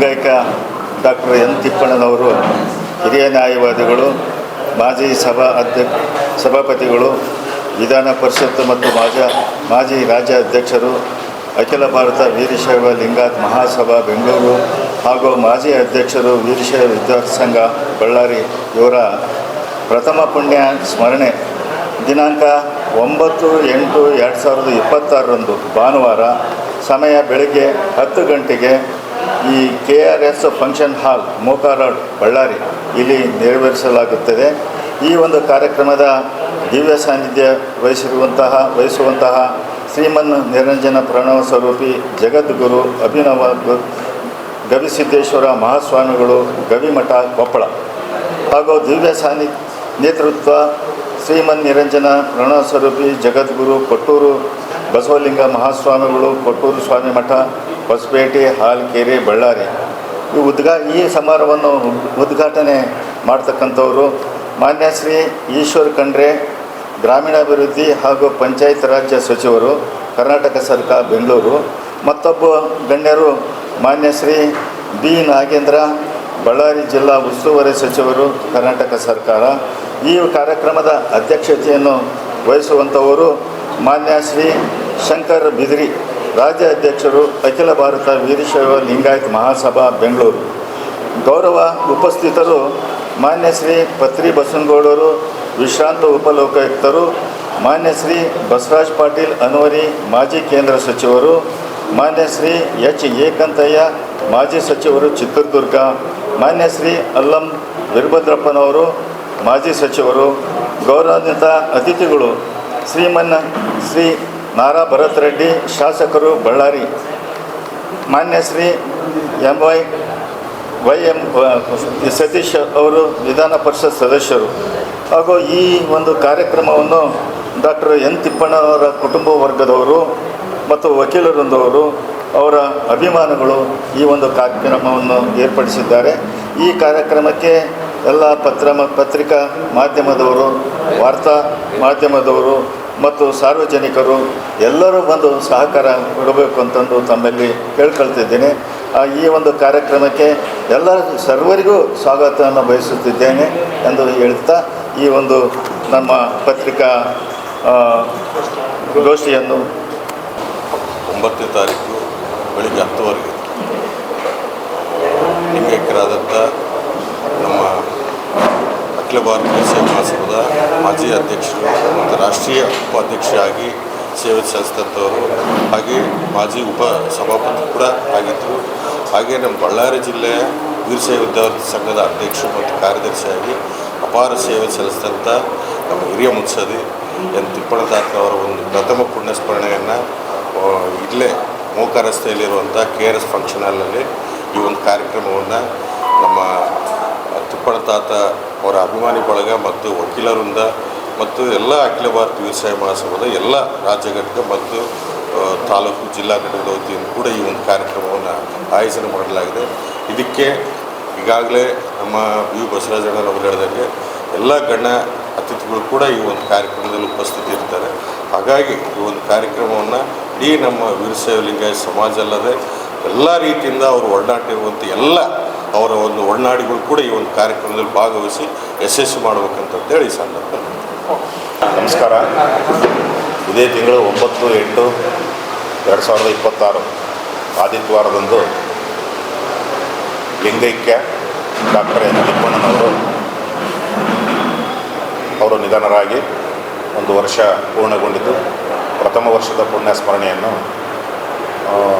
ಲಿಂಗೈಕ್ಯ doctor N ತಿಪ್ಪಣ್ಣನವರು ಹಿರಿಯ ನ್ಯಾಯವಾದಿಗಳು, ಮಾಜಿ ಸಭಾಪತಿಗಳು, ವಿಧಾನ ಪರಿಷತ್ ಮತ್ತು ಮಾಜಿ ರಾಜ್ಯ ಅಧ್ಯಕ್ಷರು, ಅಖಿಲ ಭಾರತ ವೀರಶೈವ ಲಿಂಗಾಯತ್ ಮಹಾಸಭಾ ಬೆಂಗಳೂರು ಹಾಗೂ ಮಾಜಿ ಅಧ್ಯಕ್ಷರು ವೀರಶೈವ ವಿದ್ಯಾರ್ಥಿ ಸಂಘ ಬಳ್ಳಾರಿ ಇವರ ಪ್ರಥಮ ಪುಣ್ಯ ಸ್ಮರಣೆ ದಿನಾಂಕ 9/8/2026 ಭಾನುವಾರ ಸಮಯ ಬೆಳಗ್ಗೆ 10 ಗಂಟೆಗೆ ಈ KRS ಫಂಕ್ಷನ್ ಹಾಲ್ ಮೋಕಾರೋಡ್ ಬಳ್ಳಾರಿ ಇಲ್ಲಿ ನೆರವೇರಿಸಲಾಗುತ್ತದೆ. ಈ ಒಂದು ಕಾರ್ಯಕ್ರಮದ ದಿವ್ಯ ಸಾನ್ನಿಧ್ಯ ವಹಿಸುವಂತಹ ಶ್ರೀಮನ್ ನಿರಂಜನ ಪ್ರಣವ ಸ್ವರೂಪಿ ಜಗದ್ಗುರು ಅಭಿನವ ಗವಿಸಿದ್ದೇಶ್ವರ ಮಹಾಸ್ವಾಮಿಗಳು ಗವಿಮಠ ಕೊಪ್ಪಳ ಹಾಗೂ ದಿವ್ಯ ನೇತೃತ್ವ ಶ್ರೀಮನ್ ನಿರಂಜನ ಪ್ರಣವ ಸ್ವರೂಪಿ ಜಗದ್ಗುರು ಕೊಟ್ಟೂರು ಬಸವಲಿಂಗ ಮಹಾಸ್ವಾಮಿಗಳು ಕೊಟ್ಟೂರು ಸ್ವಾಮಿ ಮಠ ಹೊಸಪೇಟೆ ಹಾಲ್ಕೆರೆ ಬಳ್ಳಾರಿ ಈ ಸಮಾರಂಭವನ್ನು ಉದ್ಘಾಟನೆ ಮಾಡ್ತಕ್ಕಂಥವರು ಮಾನ್ಯ ಶ್ರೀ ಈಶ್ವರ್ ಖಂಡ್ರೆ ಗ್ರಾಮೀಣಾಭಿವೃದ್ಧಿ ಹಾಗೂ ಪಂಚಾಯತ್ ರಾಜ್ಯ ಸಚಿವರು ಕರ್ನಾಟಕ ಸರ್ಕಾರ ಬೆಂಗಳೂರು. ಮತ್ತೊಬ್ಬ ಗಣ್ಯರು ಮಾನ್ಯ ಶ್ರೀ ಬಿ ನಾಗೇಂದ್ರ ಬಳ್ಳಾರಿ ಜಿಲ್ಲಾ ಉಸ್ತುವಾರಿ ಸಚಿವರು ಕರ್ನಾಟಕ ಸರ್ಕಾರ. ಈ ಕಾರ್ಯಕ್ರಮದ ಅಧ್ಯಕ್ಷತೆಯನ್ನು ವಹಿಸುವಂಥವರು ಮಾನ್ಯ ಶ್ರೀ ಶಂಕರ್ ಬಿದ್ರಿ ರಾಜ್ಯ ಅಧ್ಯಕ್ಷರು ಅಖಿಲ ಭಾರತ ವೀರಶೈವ ಲಿಂಗಾಯತ್ ಮಹಾಸಭಾ ಬೆಂಗಳೂರು. ಗೌರವ ಉಪಸ್ಥಿತರು ಮಾನ್ಯ ಶ್ರೀ ಪತ್ರಿ ಬಸನಗೌಡರು ವಿಶ್ರಾಂತ ಉಪಲೋಕಾಯುಕ್ತರು, ಮಾನ್ಯ ಶ್ರೀ ಬಸವರಾಜ್ ಪಾಟೀಲ್ ಅನ್ವರಿ ಮಾಜಿ ಕೇಂದ್ರ ಸಚಿವರು, ಮಾನ್ಯ ಶ್ರೀ ಎಚ್ ಏಕಂತಯ್ಯ ಮಾಜಿ ಸಚಿವರು ಚಿತ್ರದುರ್ಗ, ಮಾನ್ಯ ಶ್ರೀ ಅಲ್ಲಂ ವೀರಭದ್ರಪ್ಪನವರು ಮಾಜಿ ಸಚಿವರು. ಗೌರವಾನ್ವಿತ ಅತಿಥಿಗಳು ಶ್ರೀ ನಾರಾ ಭರತ್ ರೆಡ್ಡಿ ಶಾಸಕರು ಬಳ್ಳಾರಿ, ಮಾನ್ಯ ಶ್ರೀ YM ಸತೀಶ್ ಅವರು ವಿಧಾನ ಪರಿಷತ್ ಸದಸ್ಯರು ಹಾಗೂ ಈ ಒಂದು ಕಾರ್ಯಕ್ರಮವನ್ನು ಡಾಕ್ಟರ್ ಎನ್ ತಿಪ್ಪಣ್ಣವರ ಕುಟುಂಬ ವರ್ಗದವರು ಮತ್ತು ವಕೀಲರೊಂದವರು ಅವರ ಅಭಿಮಾನಿಗಳು ಈ ಒಂದು ಕಾರ್ಯಕ್ರಮವನ್ನು ಏರ್ಪಡಿಸಿದ್ದಾರೆ. ಈ ಕಾರ್ಯಕ್ರಮಕ್ಕೆ ಎಲ್ಲ ಪತ್ರಿಕಾ ಮಾಧ್ಯಮದವರು, ವಾರ್ತಾ ಮಾಧ್ಯಮದವರು ಮತ್ತು ಸಾರ್ವಜನಿಕರು ಎಲ್ಲರೂ ಬಂದು ಸಹಕಾರ ಕೊಡಬೇಕು ಅಂತಂದು ತಮ್ಮಲ್ಲಿ ಕೇಳ್ಕೊಳ್ತಿದ್ದೇನೆ. ಈ ಒಂದು ಕಾರ್ಯಕ್ರಮಕ್ಕೆ ಸರ್ವರಿಗೂ ಸ್ವಾಗತವನ್ನು ಬಯಸುತ್ತಿದ್ದೇನೆ ಎಂದು ಹೇಳ್ತಾ ಈ ಒಂದು ನಮ್ಮ ಪತ್ರಿಕಾ ಗೋಷ್ಠಿಯನ್ನು 9ನೇ ತಾರೀಕು ಬೆಳಗ್ಗೆ 10 ಲಿಂಗೈಕ್ಯರಾದಂಥ ನಮ್ಮ ಅಖಿಲ ಭಾರತ ವೀರಶೈವ ಮಹಾಸಭಾದ ಮಾಜಿ ಅಧ್ಯಕ್ಷರು ಮತ್ತು ರಾಷ್ಟ್ರೀಯ ಉಪಾಧ್ಯಕ್ಷರಾಗಿ ಸೇವೆ ಸಲ್ಲಿಸಿದಂಥವರು, ಹಾಗೆ ಮಾಜಿ ಸಭಾಪತಿ ಕೂಡ ಆಗಿದ್ದರು. ಹಾಗೆ ನಮ್ಮ ಬಳ್ಳಾರಿ ಜಿಲ್ಲೆಯ ವೀರಶೈವ ವಿದ್ಯಾರ್ಥಿ ಸಂಘದ ಅಧ್ಯಕ್ಷರು ಮತ್ತು ಕಾರ್ಯದರ್ಶಿಯಾಗಿ ಅಪಾರ ಸೇವೆ ಸಲ್ಲಿಸಿದಂಥ ನಮ್ಮ ಹಿರಿಯ ಮುತ್ಸದಿ ಎನ್ ತಿಪ್ಪಣ್ಣ ತಾತನವರ ಒಂದು ಪ್ರಥಮ ಪುಣ್ಯಸ್ಮರಣೆಯನ್ನು ಇಲ್ಲೇ ಮೋಕ ರಸ್ತೆಯಲ್ಲಿರುವಂಥ KRS ಫಂಕ್ಷನ್ ಹಾಲ್ನಲ್ಲಿ ಈ ಒಂದು ಕಾರ್ಯಕ್ರಮವನ್ನು ನಮ್ಮ ತಿಪ್ಪಣ್ಣ ತಾತ ಅವರ ಅಭಿಮಾನಿ ಬಳಗ ಮತ್ತು ವಕೀಲರಿಂದ ಮತ್ತು ಎಲ್ಲ ಅಖಿಲ ಭಾರತ ವೀರಶೈವ ಮಹಾಸಭಾದ ಎಲ್ಲ ರಾಜ್ಯ ಘಟಕ ಮತ್ತು ತಾಲೂಕು ಜಿಲ್ಲಾ ಘಟಕದ ವತಿಯಿಂದ ಕೂಡ ಈ ಒಂದು ಕಾರ್ಯಕ್ರಮವನ್ನು ಆಯೋಜನೆ ಮಾಡಲಾಗಿದೆ. ಇದಕ್ಕೆ ಈಗಾಗಲೇ ನಮ್ಮ ಬಿ ಬಸವರಾಜಣ್ಣನವರು ಹೇಳಿದಂಗೆ ಎಲ್ಲ ಗಣ್ಯ ಅತಿಥಿಗಳು ಕೂಡ ಈ ಒಂದು ಕಾರ್ಯಕ್ರಮದಲ್ಲಿ ಉಪಸ್ಥಿತಿ ಇರ್ತಾರೆ. ಹಾಗಾಗಿ ಈ ಒಂದು ಕಾರ್ಯಕ್ರಮವನ್ನು ಇಡೀ ನಮ್ಮ ವೀರಶೈವ ಲಿಂಗಾಯತ ಸಮಾಜ ಅಲ್ಲದೆ ಎಲ್ಲ ರೀತಿಯಿಂದ ಅವರು ಒಡನಾಟ ಇರುವಂಥ ಎಲ್ಲ ಅವರ ಒಂದು ಒಡನಾಡಿಗಳು ಕೂಡ ಈ ಒಂದು ಕಾರ್ಯಕ್ರಮದಲ್ಲಿ ಭಾಗವಹಿಸಿ ಯಶಸ್ವಿ ಮಾಡಬೇಕಂತೇಳಿ ಈ ಸಂದರ್ಭದಲ್ಲಿ ನಮಸ್ಕಾರ. ಇದೇ ತಿಂಗಳು 9/8/2026 ಆದಿತ್ಯವಾರದಂದು ಲಿಂಗೈಕ್ಯ ಡಾಕ್ಟರ್ ಎನ್ ತಿಪ್ಪಣ್ಣನವರು ನಿಧನರಾಗಿ 1 ವರ್ಷ ಪೂರ್ಣಗೊಂಡಿದ್ದು ಪ್ರಥಮ ವರ್ಷದ ಪುಣ್ಯ ಸ್ಮರಣೆಯನ್ನು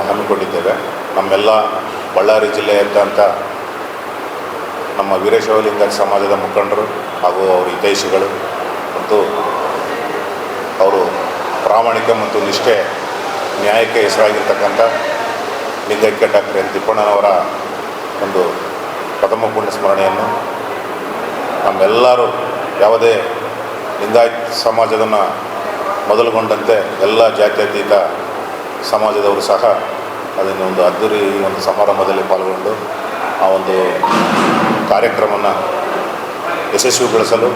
ಹಮ್ಮಿಕೊಂಡಿದ್ದೇವೆ. ನಮ್ಮೆಲ್ಲ ಬಳ್ಳಾರಿ ಜಿಲ್ಲೆಯಾದ್ಯಂತ ನಮ್ಮ ವೀರಶೈವ ಲಿಂಗಾಯತ ಸಮಾಜದ ಮುಖಂಡರು ಹಾಗೂ ಅವರ ಹಿತೈಷಿಗಳು ಮತ್ತು ಅವರು ಪ್ರಾಮಾಣಿಕ ಮತ್ತು ನಿಷ್ಠೆ ನ್ಯಾಯಕ್ಕೆ ಹೆಸರಾಗಿರ್ತಕ್ಕಂಥ ಲಿಂಗೈಕ್ಯ ಡಾಕ್ಟರ್ ಎನ್ ತಿಪ್ಪಣ್ಣನವರ ಒಂದು ಪ್ರಥಮ ಪುಣ್ಯ ಸ್ಮರಣೆಯನ್ನು ನಮ್ಮೆಲ್ಲರೂ ಯಾವುದೇ ಲಿಂಗಾಯತ ಸಮಾಜದನ್ನು ಮೊದಲುಗೊಂಡಂತೆ ಎಲ್ಲ ಜಾತ್ಯತೀತ ಸಮಾಜದವರು ಸಹ ಅದನ್ನು ಒಂದು ಅದ್ದೂರಿ ಒಂದು ಸಮಾರಂಭದಲ್ಲಿ ಪಾಲ್ಗೊಂಡು ಆ ಒಂದು ಕಾರ್ಯಕ್ರಮವನ್ನು ಯಶಸ್ವಿಗೊಳಿಸಲು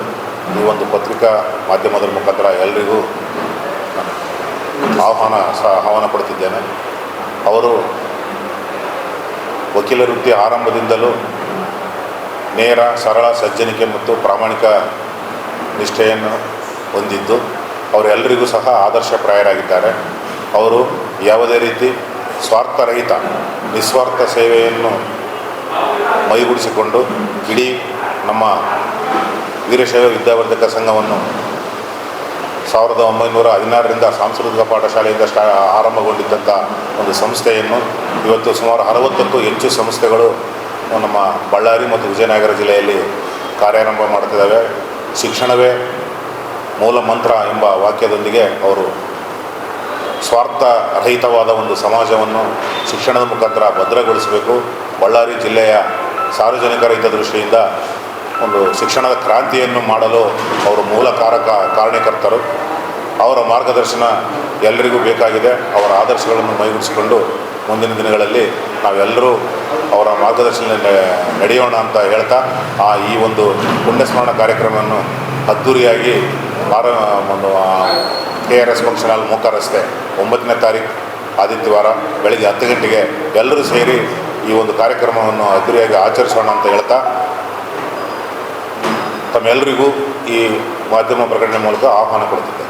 ಈ ಒಂದು ಪತ್ರಿಕಾ ಮಾಧ್ಯಮದ ಮುಖಾಂತರ ಎಲ್ಲರಿಗೂ ಆಹ್ವಾನ ಪಡ್ತಿದ್ದೇನೆ. ಅವರು ವಕೀಲ ವೃತ್ತಿ ಆರಂಭದಿಂದಲೂ ನೇರ ಸರಳ ಸಜ್ಜನಿಕೆ ಮತ್ತು ಪ್ರಾಮಾಣಿಕ ನಿಷ್ಠೆಯನ್ನು ಹೊಂದಿದ್ದು ಅವರೆಲ್ಲರಿಗೂ ಸಹ ಆದರ್ಶಪ್ರಾಯರಾಗಿದ್ದಾರೆ. ಅವರು ಯಾವುದೇ ರೀತಿ ಸ್ವಾರ್ಥರಹಿತ ನಿಸ್ವಾರ್ಥ ಸೇವೆಯನ್ನು ಮೈಗೂಡಿಸಿಕೊಂಡು ಇಡೀ ನಮ್ಮ ವೀರಶೈವ ವಿದ್ಯಾವರ್ಧಕ ಸಂಘವನ್ನು 1916ರಿಂದ ಸಾಂಸ್ಕೃತಿಕ ಪಾಠಶಾಲೆಯಿಂದ ಆರಂಭಗೊಂಡಿದ್ದಂಥ ಒಂದು ಸಂಸ್ಥೆಯನ್ನು ಇವತ್ತು ಸುಮಾರು 60ಕ್ಕೂ ಹೆಚ್ಚು ಸಂಸ್ಥೆಗಳು ನಮ್ಮ ಬಳ್ಳಾರಿ ಮತ್ತು ವಿಜಯನಗರ ಜಿಲ್ಲೆಯಲ್ಲಿ ಕಾರ್ಯಾರಂಭ ಮಾಡ್ತಿದ್ದಾವೆ. ಶಿಕ್ಷಣವೇ ಮೂಲ ಮಂತ್ರ ಎಂಬ ವಾಕ್ಯದೊಂದಿಗೆ ಅವರು ಸ್ವಾರ್ಥರಹಿತವಾದ ಒಂದು ಸಮಾಜವನ್ನು ಶಿಕ್ಷಣದ ಮುಖಾಂತರ ಭದ್ರಗೊಳಿಸಬೇಕು. ಬಳ್ಳಾರಿ ಜಿಲ್ಲೆಯ ಸಾರ್ವಜನಿಕರ ಹಿತದೃಷ್ಟಿಯಿಂದ ಒಂದು ಶಿಕ್ಷಣದ ಕ್ರಾಂತಿಯನ್ನು ಮಾಡಲು ಅವರು ಮೂಲ ಕಾರಣಕರ್ತರು. ಅವರ ಮಾರ್ಗದರ್ಶನ ಎಲ್ಲರಿಗೂ ಬೇಕಾಗಿದೆ. ಅವರ ಆದರ್ಶಗಳನ್ನು ಮೈಗೂಡಿಸಿಕೊಂಡು ಮುಂದಿನ ದಿನಗಳಲ್ಲಿ ನಾವೆಲ್ಲರೂ ಅವರ ಮಾರ್ಗದರ್ಶನ ನಡೆಯೋಣ ಅಂತ ಹೇಳ್ತಾ ಈ ಒಂದು ಪುಣ್ಯಸ್ಮರಣ ಕಾರ್ಯಕ್ರಮವನ್ನು ಅದ್ಧೂರಿಯಾಗಿ ಒಂದು KRS ಫಂಕ್ಷನ್ ಹಾಲ್ ಮೂಕ ರಸ್ತೆ 9ನೇ ತಾರೀಕು ಆದಿತ್ಯವಾರ ಬೆಳಗ್ಗೆ 10 ಗಂಟೆಗೆ ಎಲ್ಲರೂ ಸೇರಿ ಈ ಒಂದು ಕಾರ್ಯಕ್ರಮವನ್ನು ಅದ್ಧೂರಿಯಾಗಿ ಆಚರಿಸೋಣ ಅಂತ ಹೇಳ್ತಾ ತಮ್ಮೆಲ್ಲರಿಗೂ ಈ ಮಾಧ್ಯಮ ಪ್ರಕಟಣೆ ಮೂಲಕ ಆಹ್ವಾನ ಕೊಡ್ತಿದ್ದೆ.